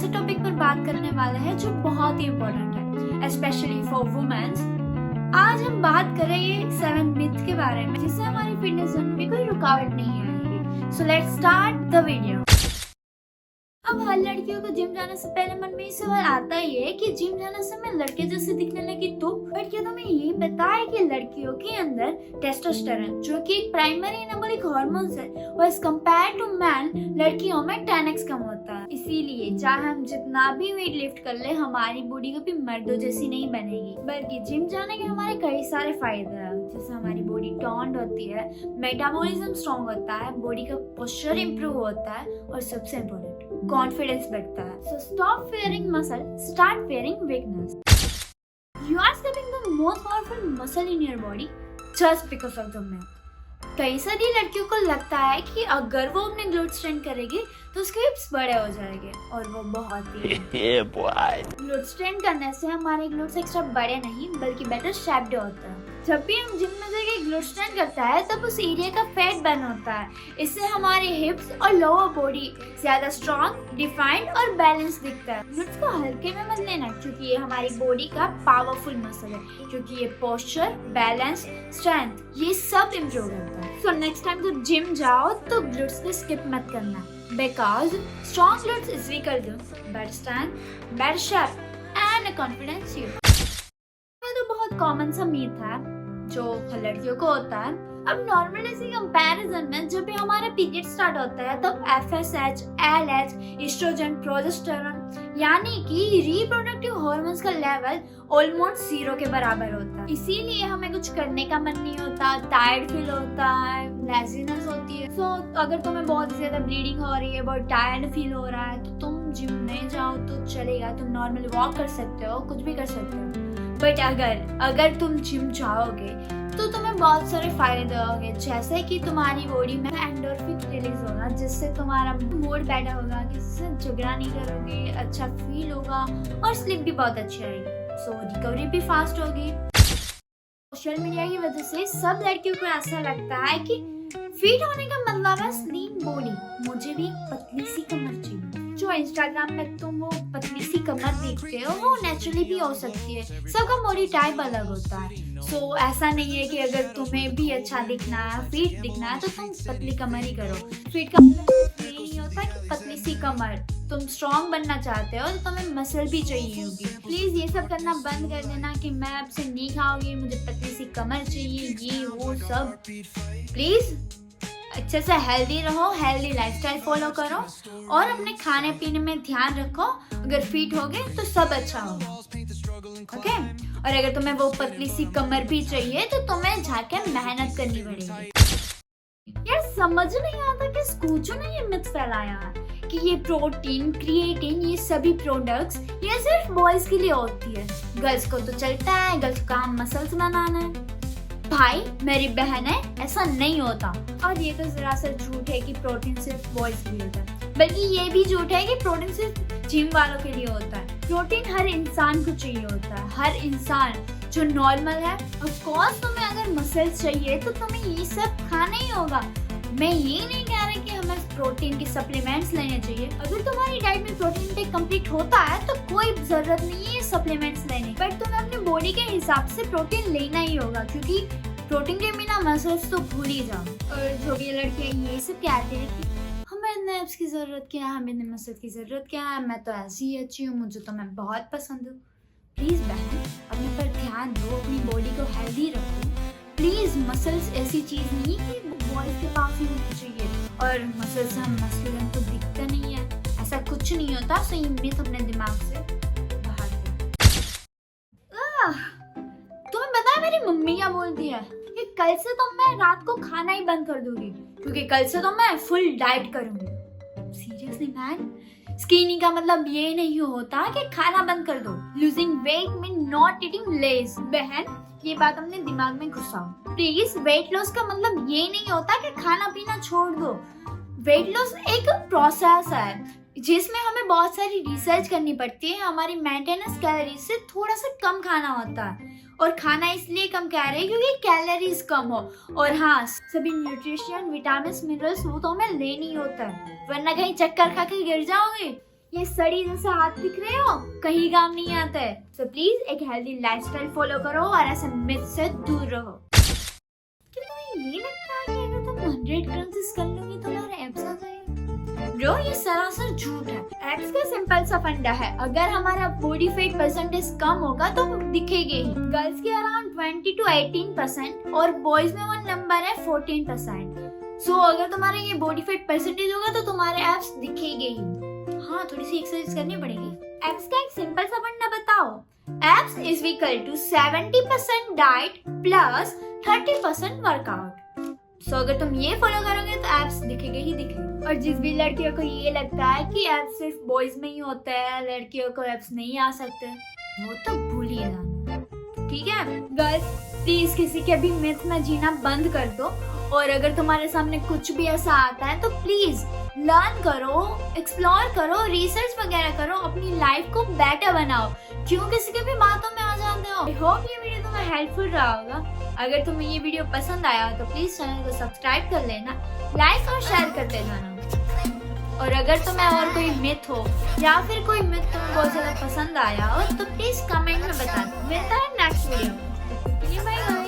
ऐसे टॉपिक पर बात करने वाले हैं जो बहुत ही इम्पोर्टेंट है, स्पेशली फॉर वुमेन्स। आज हम बात करेंगे 7 मिथ के बारे में जिससे हमारी फिटनेस जर्नी में कोई रुकावट नहीं आएगी। So let's start the video. अब हर लड़कियों को जिम जाने से पहले मन में ये सवाल आता ही है कि जिम जाने से मैं लड़के जैसे दिखने लगी तो। बट क्या तुम्हें ये पता है कि लड़कियों के अंदर टेस्टोस्टेरोन जो कि एक प्राइमरी एनाबॉलिक हार्मोन है वो एज कम्पेयर टू मैन लड़कियों में 10x कम होता है। इसीलिए चाहे हम जितना भी वेट लिफ्ट कर ले हमारी बॉडी कभी मर्दों जैसी नहीं बनेगी। बल्कि जिम जाने के हमारे कई सारे फायदे हैं, जैसे हमारी बॉडी टोन्ड होती है, मेटाबॉलिज्म स्ट्रॉन्ग होता है, बॉडी का पोस्चर इंप्रूव होता है और सबसे इम्पोर्टेंट कॉन्फिडेंस बढ़ता है। So stop fearing muscle, start fearing weakness. You are stepping the most powerful muscle in your body just because of the myth. कई सारी लड़कियों को लगता है कि अगर वो अपने ग्लूट स्ट्रेन करेगी तो उसके हिप्स बड़े हो जाएंगे, और वो बहुत ही ग्लूट स्ट्रेन करने से हमारे ग्लूट्स एक्स्ट्रा बड़े नहीं बल्कि बेटर शेप्ड होता है। जब भी हम जिम में जाके ग्लूट स्ट्रेन करता है तब उस एरिया का फैट बर्न होता है। इससे हमारे हिप्स और लोअर बॉडी ज्यादा स्ट्रॉन्ग, डिफाइंड और बैलेंस दिखता है। ग्लूट्स को हल्के में मत लेना क्योंकि ये हमारी बॉडी का पावरफुल मसल है, क्योंकि ये पोस्चर, बैलेंस, स्ट्रेंथ ये सब इम्प्रूव करता है। सो नेक्स्ट टाइम जब जिम जाओ तो ग्लूट्स को स्किप मत करना, because strong glutes is equal to better strength, better shape and confidence. ये तो बहुत कॉमन सा मीथ है जो लड़कियों को होता है। अब नॉर्मल डे से कंपैरिजन में जब भी हमारा पीरियड स्टार्ट होता है तब FSH, LH, एस्ट्रोजन, प्रोजेस्टेरोन यानी कि रिप्रोडक्टिव हार्मोन्स का लेवल ऑलमोस्ट 0 के बराबर होता है। इसीलिए हमें कुछ करने का मन नहीं होता, टायर्ड फील होता है, लेजीनेस होती है। सो अगर तुम्हें बहुत ज्यादा ब्लीडिंग हो रही है, बहुत टायर्ड फील हो रहा है तो तुम जिम नहीं जाओ तो चलेगा, तुम नॉर्मल वॉक कर सकते हो, कुछ भी कर सकते हो। बट अगर तुम जिम जाओगे तो तुम्हें बहुत सारे फायदे होंगे, जैसे कि तुम्हारी बॉडी में एंडोर्फिन रिलीज होगा जिससे तुम्हारा मूड बेटर होगा, जिससे झगड़ा नहीं करोगे, अच्छा फील होगा और स्लीप भी बहुत अच्छी आएगी। सो रिकवरी भी फास्ट होगी। सोशल मीडिया की वजह से सब लड़कियों को ऐसा लगता है कि फिट होने का मतलब है स्लिम बॉडी, मुझे भी पतली सी कमर चाहिए। जो इंस्टाग्राम में तुम वो पतली सी कमर देखते हो वो नेचुरली भी हो सकती है, सबका बॉडी टाइप अलग होता है। सो ऐसा नहीं है कि अगर तुम्हें भी अच्छा दिखना है, फिट दिखना है तो तुम पतली कमर ही करो। फिट का मतलब ये नहीं होता कि पतली सी कमर, तुम स्ट्रॉन्ग बनना चाहते हो तो तुम्हें मसल भी चाहिए होगी। प्लीज ये सब करना बंद कर देना कि मैं आपसे नहीं खाऊंगी, मुझे पतली सी कमर चाहिए, ये वो सब। प्लीज अच्छे से हेल्दी रहो, हेल्दी लाइफस्टाइल फॉलो करो और अपने खाने पीने में ध्यान रखो। अगर फिट होगे तो सब अच्छा होगा, ओके? और अगर तुम्हें वो पतली सी कमर भी चाहिए तो तुम्हें जाके मेहनत करनी पड़ेगी। यार समझ नहीं आता कि स्कूचों ने ये मिथ फैलाया है कि ये प्रोटीन, क्रिएटिन, ये सभी प्रोडक्ट्स ये सिर्फ बॉयज के लिए होती है, गर्ल्स को तो चलता है, गर्ल्स का काम मसल्स बनाना है। भाई मेरी बहन है, ऐसा नहीं होता। और ये तो जरा सा झूठ है कि प्रोटीन सिर्फ बॉयज के लिए होता है, बल्कि ये भी झूठ है कि प्रोटीन सिर्फ जिम वालों के लिए होता है। प्रोटीन हर इंसान को चाहिए होता है, हर इंसान जो नॉर्मल है। ऑफ कोर्स तुम्हें अगर मसल्स चाहिए तो तुम्हें ये सब खाना ही होगा। मैं ये नहीं कह रही कि हमें प्रोटीन के सप्लीमेंट्स लेने चाहिए। अगर तुम्हारी डाइट में प्रोटीन इंटेक कंप्लीट होता है तो कोई जरूरत नहीं है सप्लीमेंट्स लेने, बट तुम्हें अपने बॉडी के हिसाब से प्रोटीन लेना ही होगा, क्योंकि प्रोटीन के बिना मसल्स तो भूल ही जाओ। और जो भी लड़कियां ये सब कहते हैं कि हमें इतने एब्स की जरूरत क्या है, हमें इतने मसल्स की जरूरत क्या है, मैं तो ऐसी ही अच्छी हूँ, मुझे तो मैं बहुत पसंद हूँ। प्लीज बहन अपने पर ध्यान दो, अपनी बॉडी को हेल्दी रखो। प्लीज मसल्स ऐसी चीज नहीं कि बॉयज के पास ही होनी चाहिए, और मसल्स हम मस्कुलिन तो दिखता नहीं है, ऐसा कुछ नहीं होता। सो ये मिथ अपने दिमाग से बाहर दो। तुम्हें पता है मेरी मम्मी क्या बोलती है कि कल से तो मैं रात को खाना ही बंद कर दूंगी, क्योंकि कल से तो मैं फुल डाइट करूंगी। सीरियसली मैन, स्किनी का मतलब ये नहीं होता कि खाना बंद कर दो। Losing weight mean not eating less. बहन ये बात अपने दिमाग में घुसाओ प्लीज। वेट लॉस का मतलब ये नहीं होता कि खाना पीना छोड़ दो। वेट लॉस एक प्रोसेस है जिसमें हमें बहुत सारी रिसर्च करनी पड़ती है। हमारी मेंटेनेंस कैलोरीज से थोड़ा सा कम खाना होता है, और खाना इसलिए कम कह रहे हैं क्योंकि कैलोरीज कम हो। और हाँ, सभी न्यूट्रिशन, विटामिन, मिनरल्स वो तो हमें लेनी होता है, वरना कहीं चक्कर खा के गिर जाओगे ये सड़ी जैसे हाथ दिख रहे हो, कहीं काम नहीं आता है। सो प्लीज एक हेल्दी लाइफस्टाइल फॉलो करो और ऐसे मिथ से दूर रहो। क्या तुम्हें ये लगता है कि अगर तुम 100 क्रंचेस कर लोगे तो तुम्हारे एब्स आ जाएंगे? ब्रो, ये सरासर झूठ है। एब्स का सिंपल सा फंडा है, अगर हमारा बॉडी फैट परसेंटेज कम होगा तो दिखेंगे ही। गर्ल्स के अराउंड 20 to 18% और बॉयज में वो नंबर है 14%। सो अगर तुम्हारा ये बॉडी फैट परसेंटेज होगा तो तुम्हारे एब्स दिखेंगे ही। हाँ, थोड़ी सी एक्सरसाइज करनी पड़ेगी। एब्स का एक सिंपल सा फंडा बताओ। Abs is equal to 70% diet plus 30% workout. So अगर तुम ये फॉलो करोगे तो एब्स दिखेंगे ही दिखेंगे। और जिस भी लड़कियों को ये लगता है कि एब्स सिर्फ बॉयज में ही होता है, लड़कियों को एब्स नहीं आ सकते, वो तो भूल ही जाना। ठीक है गर्ल्स, प्लीज किसी के भी मिथ में जीना बंद कर दो। और अगर तुम्हारे सामने कुछ भी ऐसा आता है तो प्लीज लर्न करो, एक्सप्लोर करो, रिसर्च वगैरह करो, अपनी लाइफ को बेटर बनाओ। क्यों किसी के भी बातों में आ जाते हो। आई होप ये वीडियो तुम्हें हेल्पफुल रहा होगा। अगर तुम्हें ये वीडियो पसंद आया हो तो प्लीज चैनल को सब्सक्राइब कर लेना, लाइक और शेयर करते जाना। और अगर तुम्हें और कोई मिथ हो या फिर कोई मिथ तुम्हें बहुत ज्यादा पसंद आया हो तो प्लीज कमेंट में बता दो। मिलता है नेक्स्ट वीडियो में। Bye bye.